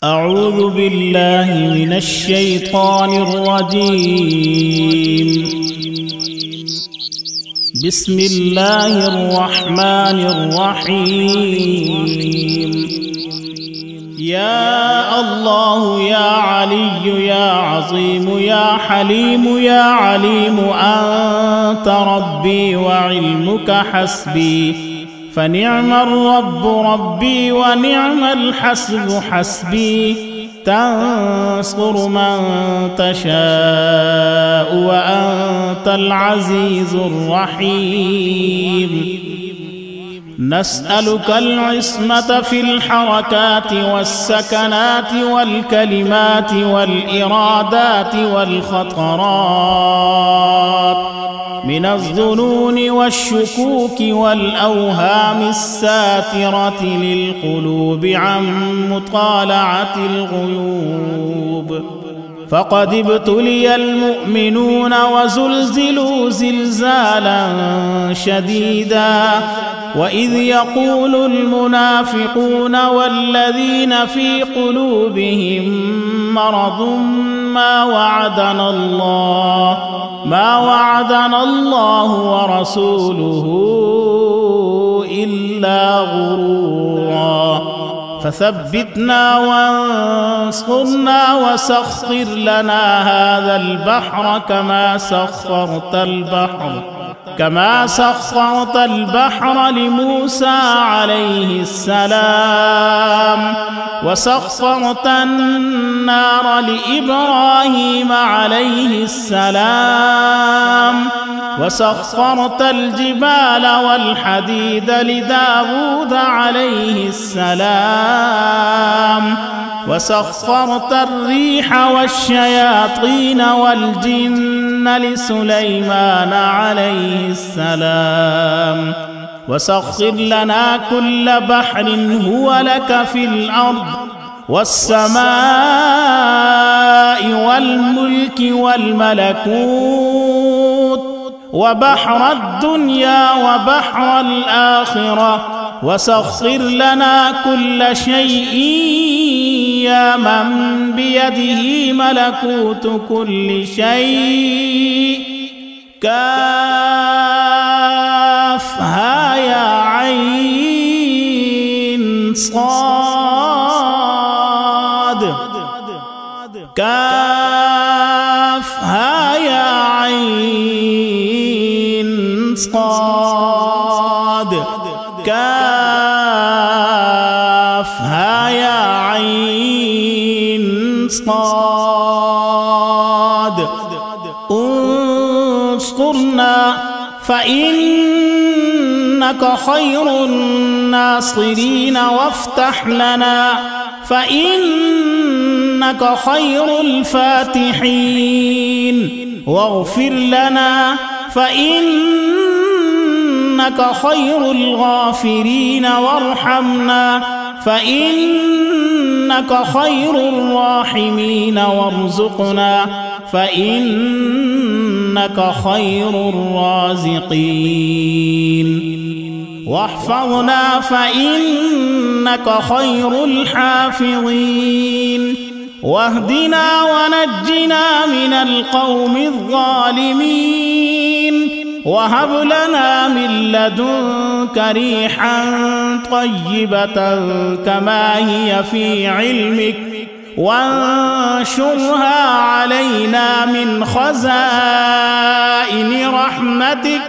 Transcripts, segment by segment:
أعوذ بالله من الشيطان الرجيم. بسم الله الرحمن الرحيم. يا الله يا علي يا عظيم يا حليم يا عليم أنت ربي وعلمك حسبي، فنعم الرب ربي ونعم الحسب حسبي. تنصر من تشاء وأنت العزيز الرحيم. نسألك العصمة في الحركات والسكنات والكلمات والإرادات والخطرات، من الظنون والشكوك والأوهام الساترة للقلوب عن مطالعة الغيوب. فقد ابتلي المؤمنون وزلزلوا زلزالا شديدا، وإذ يقول المنافقون والذين في قلوبهم مرض ما وعدنا الله ورسوله إلا غرورا. فثبتنا وانصرنا وسخر لنا هذا البحر كما سخرت البحر لموسى عليه السلام، وسخرت النار لإبراهيم عليه السلام، وسخرت الجبال والحديد لداود عليه السلام، وسخرت الريح والشياطين والجن لسليمان عليه السلام. وسخر لنا كل بحر هو لك في الأرض والسماء والملك والملكوت، وبحر الدنيا وبحر الآخرة. وسخر لنا كل شيء يا من بيده ملكوت كل شيء. كافها يا عين صاد، كافها يا عين صاد، كافها يا عين صاد. انصرنا فإنك خير الناصرين، وافتح لنا فإنك خير الفاتحين، واغفر لنا فإنك خير الغافرين، وارحمنا فإنك خير الراحمين، وارزقنا فإنك خير الرازقين، واحفظنا فإنك خير الحافظين، واهدنا ونجنا من القوم الظالمين، وهب لنا من لدنك ريحا طيبة كما هي في علمك، وانشرها علينا من خزائن رحمتك،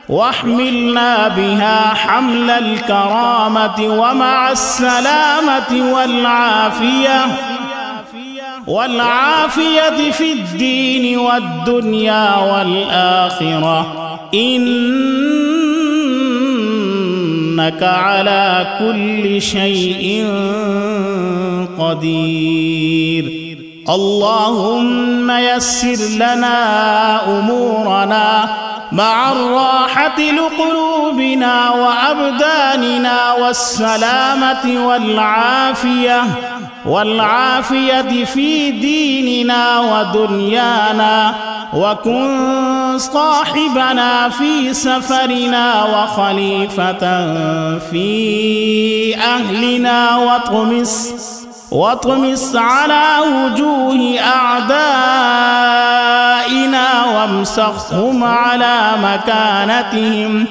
واحملنا بها حمل الكرامة ومع السلامة والعافية في الدين والدنيا والآخرة، إنك على كل شيء قدير. اللهم يسر لنا أمورنا مع الراحة لقلوبنا وأبداننا، والسلامة والعافية في ديننا ودنيانا، وكن صاحبنا في سفرنا وخليفة في أهلنا، واطمس على وجوه أعدائنا وامسخهم على مكانتهم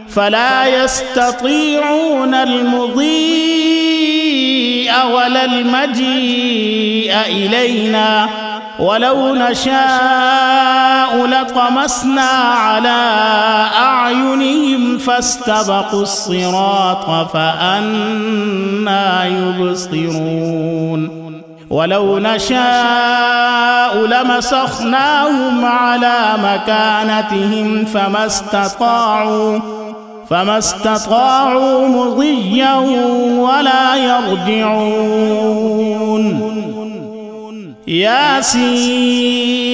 فلا يستطيعون المضي ولا المجيء إلينا ولو نشاء لطمسنا على أعينهم فاستبقوا الصراط فأنى يبصرون ولو نشاء لمسخناهم على مكانتهم فما استطاعوا مضيا ولا يرجعون ياسين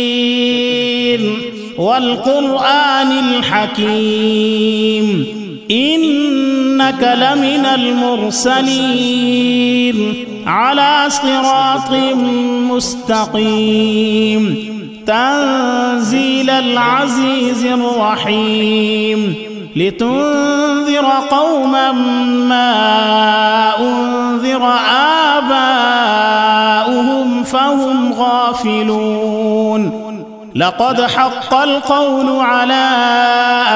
والقرآن الحكيم إنك لمن المرسلين على صراط مستقيم تنزيل العزيز الرحيم لتنذر قوما ما أنذر آباؤهم فهم غافلون لقد حق القول على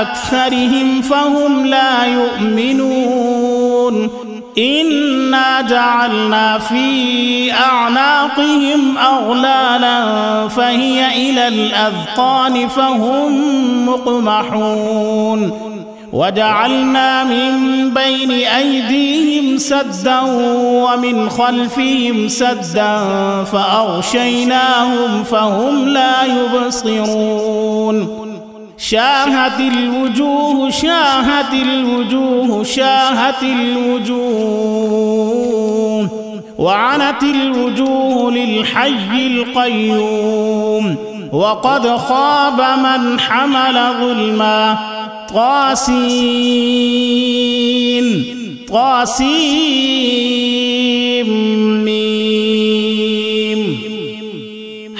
أكثرهم فهم لا يؤمنون إنا جعلنا في أعناقهم أغلالا فهي إلى الأذقان فهم مقمحون وجعلنا من بين أيديهم سدا ومن خلفهم سدا فأغشيناهم فهم لا يبصرون شاهت الوجوه وعنت الوجوه للحي القيوم وقد خاب من حمل ظلما طاسين ميم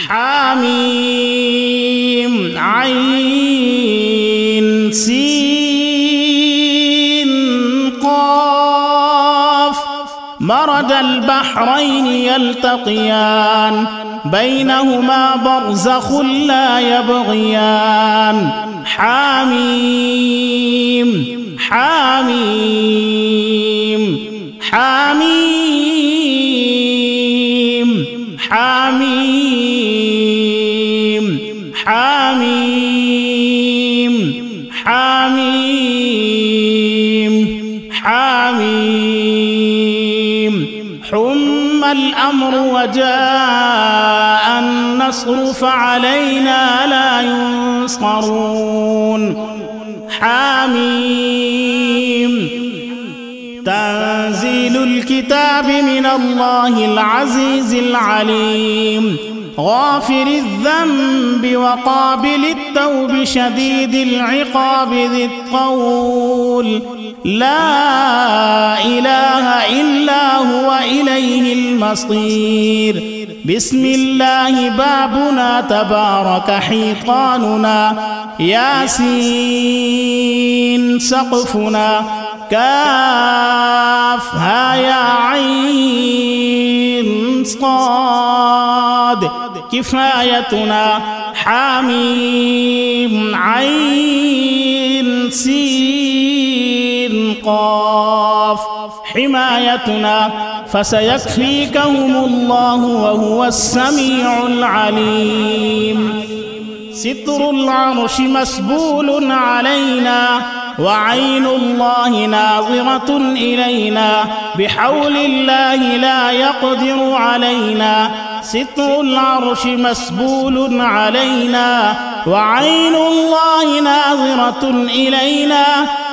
حاميم عين سين قاف مرج البحرين يلتقيان بينهما برزخ لا يبغيان حاميم حم الأمر وجاء النصر فعلينا لا ينصرون حاميم تنزيل الكتاب من الله العزيز العليم غافر الذنب وقابل التوب شديد العقاب ذي الطول لا إله إلا هو إليه المصير بسم الله بابنا تبارك حيطاننا ياسين سقفنا كافها يا عين صاد كفايتنا حاميم عين سين قاف حمايتنا فسيكفيكهم الله وهو السميع العليم ستر العرش مسبول علينا وعين الله ناظرة إلينا بحول الله لا يقدر علينا ستر العرش مسبول علينا وعين الله ناظرة إلينا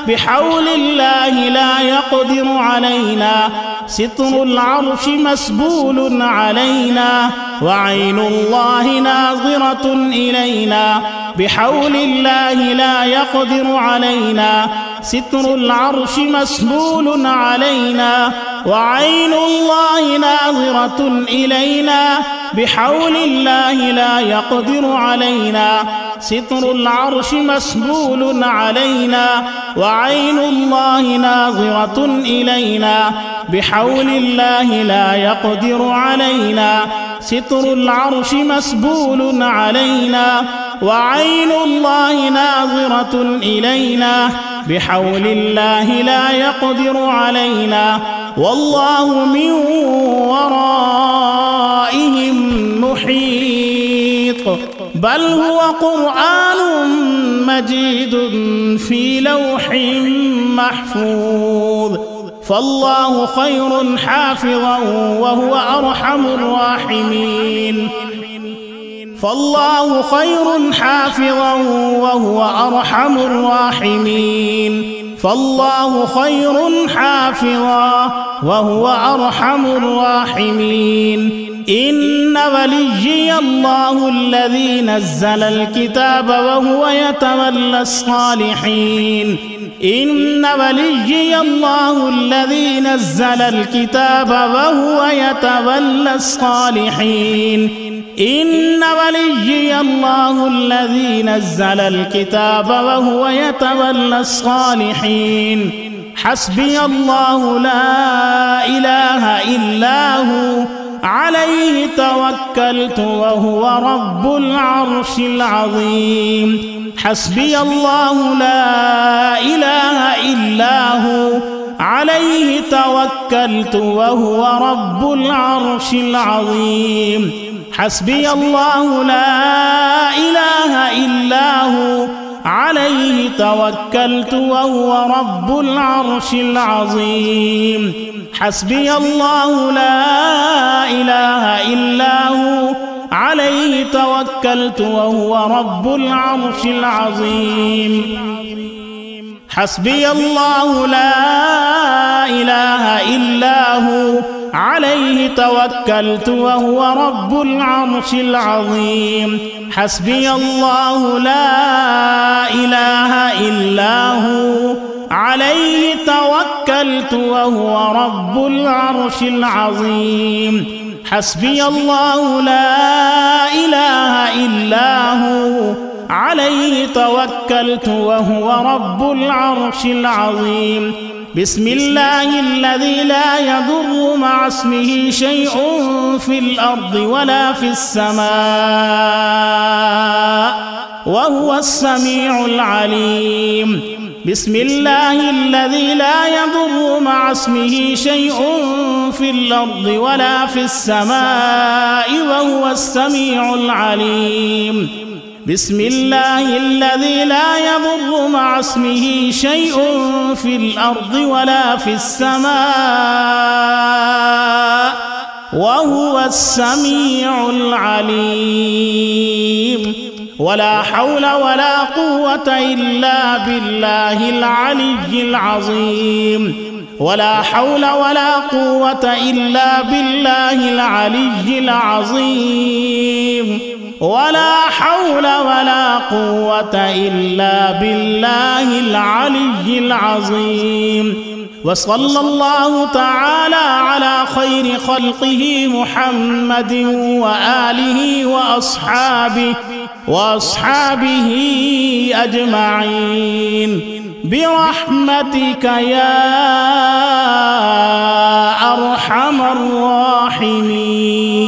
بحول الله لا يقدر علينا ستر العرش مسبول علينا وعين الله ناظرة إلينا بحول الله لا يقدر علينا ستر العرش مسبول علينا وعين الله ناظرة إلينا بحول الله لا يقدر علينا ستر العرش مسبول علينا وعين الله ناظرة إلينا بحول الله لا يقدر علينا ستر العرش مسبول علينا وعين الله ناظرة إلينا بحول الله لا يقدر علينا والله من ورائهم محيط بل هو قرآن مجيد في لوح محفوظ فالله خير حافظا وهو أرحم الراحمين فالله خير حافظا وهو أرحم الراحمين فالله خير حافظا وهو أرحم الراحمين إن وليي الله الذي نزل الكتاب وهو يتولى الصالحين إن وليي الله الذي نزل الكتاب وهو يتولى الصالحين إن وليي الله الذي نزل الكتاب وهو يتولى الصالحين حسبي الله لا إله إلا هو عليه توكلت وهو رب العرش العظيم حسبي الله لا إله إلا هو عليه توكلت وهو رب العرش العظيم حسبي الله لا إله إلا هو عليه توكلت وهو رب العرش العظيم حسبي الله لا إله إلا هو عليه توكلت وهو رب العرش العظيم حسبي الله لا إله إلا هو عليه توكلت وهو رب العرش العظيم حسبي الله لا إله إلا هو عليه توكلت وهو رب العرش العظيم حسبي الله لا إله إلا هو عليه توكلت وهو رب العرش العظيم بسم الله الذي لا يضر مع اسمه شيء في الأرض ولا في السماء وهو السميع العليم بسم الله الذي لا يضر مع اسمه شيء في الأرض ولا في السماء وهو السميع العليم بسم الله الذي لا يضر مع اسمه شيء في الأرض ولا في السماء وهو السميع العليم ولا حول ولا قوة إلا بالله العلي العظيم ولا حول ولا قوة إلا بالله العلي العظيم ولا حول ولا قوة إلا بالله العلي العظيم وصلى الله تعالى على خير خلقه محمد وآله وأصحابه أجمعين برحمتك يا أرحم الراحمين.